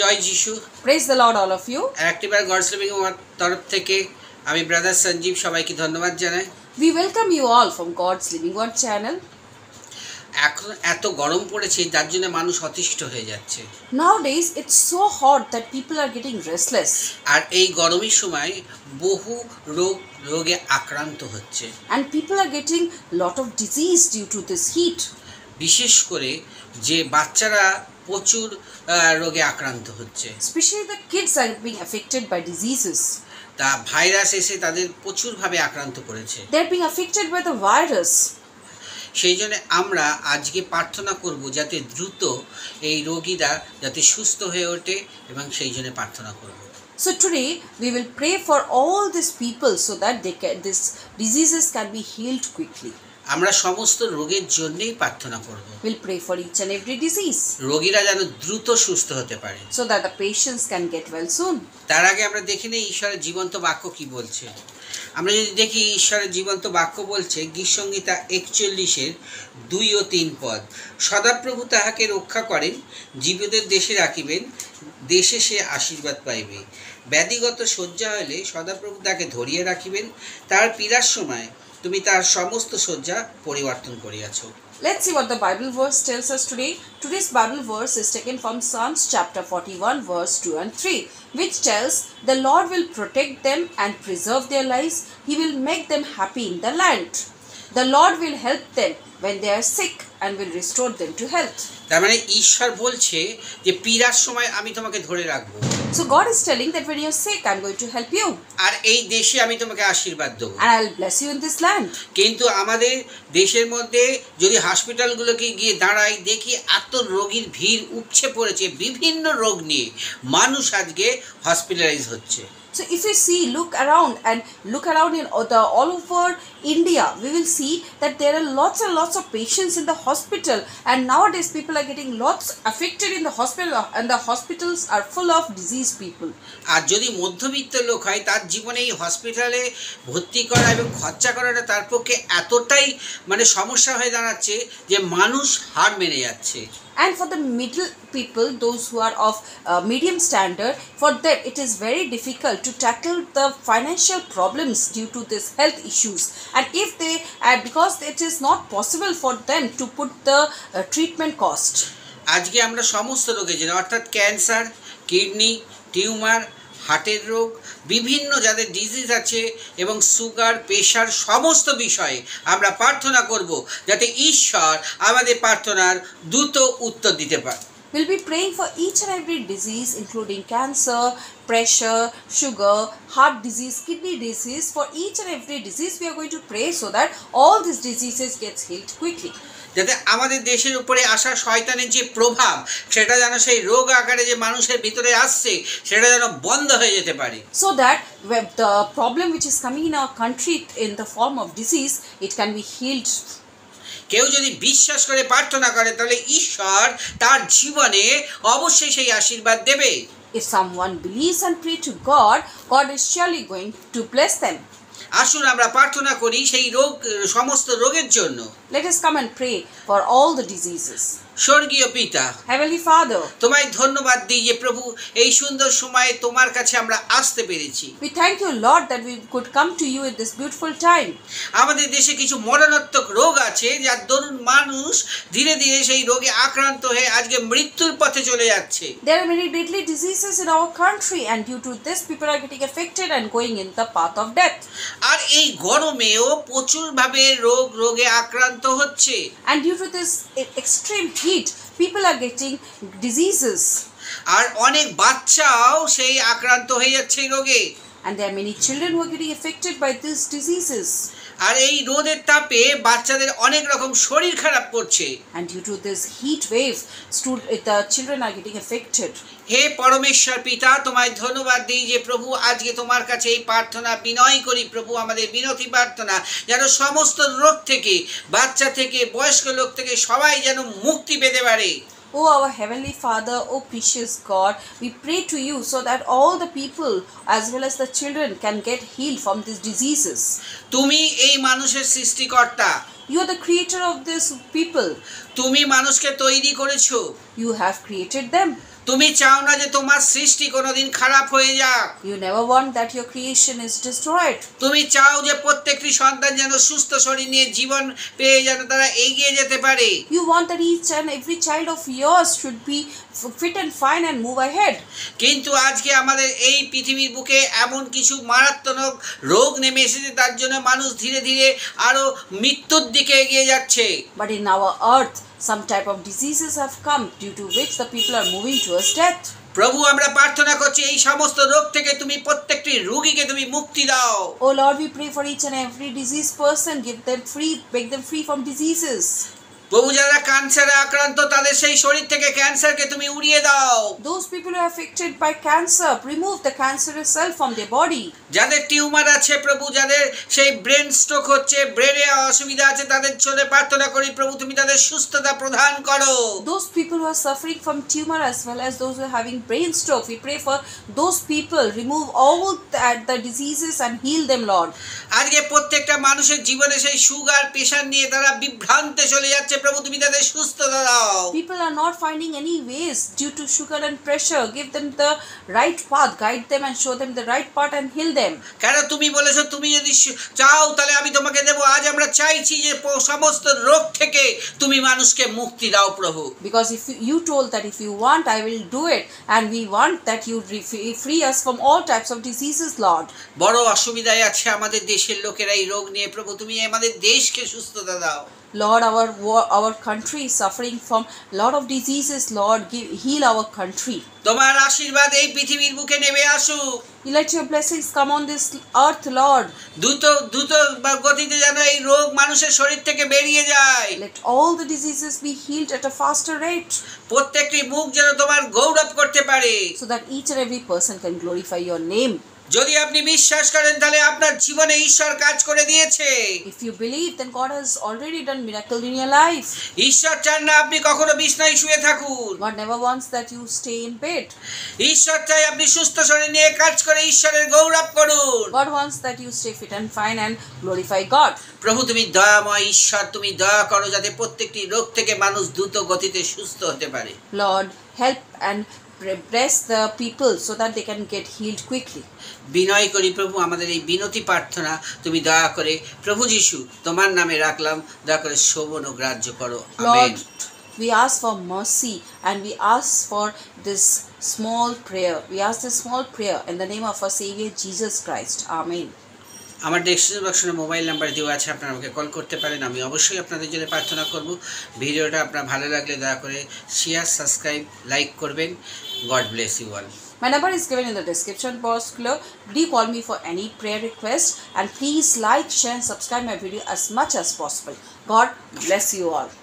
জয় যিশু। Praise the Lord, all of you. একটিবার gods living war তরফ থেকে আমি ব্রাদার সঞ্জীব সবাইকে ধন্যবাদ জানাই। We welcome you all from God's Living Word channel. এখন এত গরম পড়েছে যার জন্য মানুষ অতিষ্ঠ হয়ে যাচ্ছে। Nowadays it's so hot that people are getting restless. আর এই গরমের সময় বহু রোগে আক্রান্ত হচ্ছে। And people are getting lot of disease due to this heat. বিশেষ করে যে বাচ্চারা প্রচুর রোগে আক্রান্ত হচ্ছে। Especially the kids are being affected by diseases. তা ভাইরাস এসে তাদের প্রচুরভাবে আক্রান্ত করেছে। They are being affected by the virus. সেই জন্য আমরা আজকে প্রার্থনা করব যাতে দ্রুত এই রোগীরা যাতে সুস্থ হয়ে ওঠে এবং সেই জন্য প্রার্থনা করব। So today we will pray for all these people so that these diseases can be healed quickly. আমরা সমস্ত রোগের জন্যই প্রার্থনা করব। We'll pray for each and every disease. রোগীরা যেন দ্রুত সুস্থ হতে পারে। So that the patients can get well soon. তার আগে আমরা দেখি নেই ঈশ্বরের জীবন্ত বাক্য কি বলছে। আমরা যদি দেখি ঈশ্বরের জীবন্ত বাক্য বলছে গীতসংহিতা 41-এর 2 ও 3 পদ। সদাপ্রভু তাহাকে রক্ষা করেন, জীবদের দেশে রাখিবেন, দেশে সে আশীর্বাদ পাইবে। ব্যাধিগত শয্যা হইলে সদাপ্রভু তাকে ধরিয়া রাখিবেন, তার পীড়ার সময় তুমি তার সমস্ত শয্যা পরিবর্তন করিয়াছ। Let's see what the Bible verse tells us today. Today's Bible verse is taken from Psalms chapter 41 verse 2 and 3, which tells, "The Lord will protect them and preserve their lives. He will make them happy in the land. The Lord will help them when they are sick and will restore them to health." তার মানে ঈশ্বর বলছে যে পীড়ার সময় আমি তোমাকে ধরে রাখবো। So God is telling that when you are sick, I'm going to help you. আর এই দেশে আমি তোমাকে আশীর্বাদ দেবো। And I'll bless you in this land. কিন্তু আমাদের দেশের মধ্যে যদি হসপিটালগুলোকে গিয়ে দাঁড়াই দেখি এত রোগীর ভিড় উপচে পড়েছে, বিভিন্ন রোগ নিয়ে মানুষ আজকে হসপিটালাইজ হচ্ছে। So if you see, look around in all over India, we will see that there are lots and lots of patients in the hospital, and nowadays people are getting lots affected in the hospital, and the hospitals are full of diseased people. আর যদি মধ্যবিত্ত লোক হয় তার জীবনে এই হসপিটালে ভর্তি করা এবং খরচা করাটা তার পক্ষে এতটাই সমস্যা হয়ে দাঁড়াচ্ছে যে মানুষ হার মেনে যাচ্ছে। And for the middle people, those who are of medium standard, for them it is very difficult to tackle the financial problems due to these health issues. And if they, because it is not possible for them to put the treatment cost. আজকে আমরা সমস্ত রোগের জন্য অর্থাৎ cancer, kidney, tumour, হার্টের রোগ, বিভিন্ন যাদের ডিজিজ আছে এবং সুগার, প্রেশার, সমস্ত বিষয়ে আমরা প্রার্থনা করব যাতে ঈশ্বর আমাদের প্রার্থনার দ্রুত উত্তর দিতে পারে। We'll be praying for each and every disease, including cancer, pressure, sugar, heart disease, kidney disease. For each and every disease we are going to pray so that all these diseases gets healed quickly. যাতে আমাদের দেশের উপরে আসা শয়তানের যে প্রভাব সেটা যেন সেই রোগ আকারে যে মানুষের ভিতরে আসছে সেটা যেন বন্ধ হয়ে যেতে পারে। So that the problem which is coming in our country in the form of disease, it can be healed. কেউ যদি বিশ্বাস করে প্রার্থনা করে তাহলে ঈশ্বর তার জীবনে অবশ্যই সেই আশীর্বাদ দেবে। If someone believes and pray to God, God is surely going to bless them. আসুন আমরা প্রার্থনা করি সেই সমস্ত রোগের জন্য। Let us come and pray for all the diseases. স্বর্গীয় পিতা, Heavenly Father, তোমায় ধন্যবাদ দিই যে প্রভু এই সুন্দর সময়ে তোমার কাছে আমরা আসতে পেরেছি। we thank you, Lord, that we could come to you at this beautiful time. আমাদের দেশে কিছু মরণাত্মক রোগ আছে যার দরুন মানুষ ধীরে ধীরে সেই রোগে আক্রান্ত হয়ে আজকে মৃত্যুর পথে চলে যাচ্ছে। There are many deadly diseases in our country, and due to this people are getting affected and going in the path of death. আর এই গরমেও প্রচুরভাবে রোগে আক্রান্ত হচ্ছে। And due to this extreme heat, people are getting diseases. আর অনেক বাচ্চাও সেই আক্রান্ত হয়ে যাচ্ছে এই রোগে। And there are many children who are getting affected by these diseases. আর এই রোদের তাপে বাচ্চাদের অনেক রকম শরীর খারাপ করছে। And due to this heat wave, the children are getting affected. হে পরমেশ্বর পিতা, তোমায় ধন্যবাদ দিই যে প্রভু আজকে তোমার কাছে এই প্রার্থনা বিনয় করি প্রভু, আমাদের বিনতি প্রার্থনা যেন সমস্ত রোগ থেকে, বাচ্চা থেকে, বয়স্ক লোক থেকে সবাই যেন মুক্তি পেতে পারে। O our Heavenly Father, O precious God, we pray to you so that all the people as well as the children can get healed from these diseases. তুমি এই মানুষের সৃষ্টিকর্তা। You are the creator of this people. তুমি মানুষকে তৈরি করেছো। You have created them. তুমি চাও না যে তোমার সৃষ্টি কোনোদিন খারাপ হয়ে যাক। You never want that your creation is destroyed. তুমি চাও যে প্রত্যেকটি সন্তান যেন সুস্থ শরীর নিয়ে জীবন পেয়ে যেন তারা এগিয়ে যেতে পারে। You want that each and every child of yours should be fit and fine and move ahead. কিন্তু আজকে আমাদের এই পৃথিবীর বুকে এমন কিছু মারাত্মক রোগ নেমে এসেছে, তার জন্য মানুষ ধীরে ধীরে আরো মৃত্যুর দিকে এগিয়ে যাচ্ছে। But in our earth, some type of diseases have come due to which the people are moving towards death. প্রভু, আমরা প্রার্থনা করছি এই সমস্ত রোগ থেকে তুমি প্রত্যেকটি রোগীকে তুমি মুক্তি দাও। Oh Lord, we pray for each and every diseased person. Give them free, make them free from diseases. প্রভু, যারা ক্যান্সারে আক্রান্ত তাদের সেই শরীর থেকে ক্যান্সারকে তুমি উড়িয়ে দাও। Those people who are affected by cancer, remove the cancerous cell from their body. যাদের টিউমার আছে প্রভু, যাদের সেই ব্রেন স্ট্রোক হচ্ছে, ব্রেনে অসুবিধা আছে, তাদের জন্য প্রার্থনা করি প্রভু তুমি তাদের সুস্থতা প্রদান করো। Those people who are suffering from tumor as well as those who are having brain stroke, we pray for those people. Remove all the diseases and heal them, Lord. আজকে প্রত্যেকটা মানুষের জীবনে সেই সুগার প্রেশার নিয়ে তারা বিভ্রান্তে চলে যাচ্ছে, প্রভু তুমি তাদের সুস্থতা দাও। People are not finding any ways due to sugar and pressure. Give them the right path, guide them and show them the right path and heal them. কেন তুমি বলেছো তুমি যদি চাও তাহলে আমি তোমাকে দেবো। আজ আমরা চাইছি যে সমস্ত রোগ থেকে তুমি মানুষকে মুক্তি দাও প্রভু। Because if you told that if you want, I will do it, and we want that you free us from all types of diseases, Lord. বড় অসুবিধায় আছে আমাদের দেশের লোকেরা এই রোগ নিয়ে, প্রভু তুমি আমাদের দেশকে সুস্থতা দাও। Lord, our country is suffering from a lot of diseases. Lord, heal our country. তোমার আশীর্বাদ এই পৃথিবীর বুকে নেমে আসুক। Let your blessings come on this earth, Lord. দ্রুত গতিতে যেন এই রোগ মানুষের শরীর থেকে বেরিয়ে যায়। Let all the diseases be healed at a faster rate, প্রত্যেকটি মুখ যেন তোমার গৌরব করতে পারে। so that each and every person can glorify your name. যদি আপনি বিশ্বাস করেন তাহলে আপনার জীবনে ঈশ্বর কাজ করে দিয়েছে। If you believe, then God has already done miracle in your life. ঈশ্বর চান না আপনি কখনো বিছানায় শুয়ে থাকুন। God never wants that you stay in bed. ঈশ্বর চাই আপনি সুস্থ শরীর নিয়ে কাজ করে ঈশ্বরের গৌরব করুন। God wants that you stay fit and fine and glorify God. প্রভু তুমি দয়াময় ঈশ্বর, তুমি দয়া করো যাতে প্রত্যেকটি রোগ থেকে মানুষ দ্রুত গতিতে সুস্থ হতে পারে। Lord, help and bless the people so that they can get healed quickly. বিনয় করি প্রভু, আমাদের এই বিনতি প্রার্থনা তুমি দয়া করে প্রভু যিশু তোমার নামে রাখলাম, দয়া করে শোভন ও গ্রাহ্য করো। Amen. Lord, we ask for mercy and we ask for this small prayer. We ask this small prayer in the name of our Savior Jesus Christ. Amen. আমার ডেসক্রিপশন বক্সে মোবাইল নাম্বার দেওয়া আছে, আপনারা আমাকে কল করতে পারেন। আমি অবশ্যই আপনাদের জন্য প্রার্থনা করব। ভিডিওটা আপনার ভালো লাগলে দয়া করে শেয়ার, সাবস্ক্রাইব, লাইক করবেন। God bless you all. My number is given in the description box below. Do call me for any prayer request, and please like, share and subscribe my video as much as possible. God bless you all.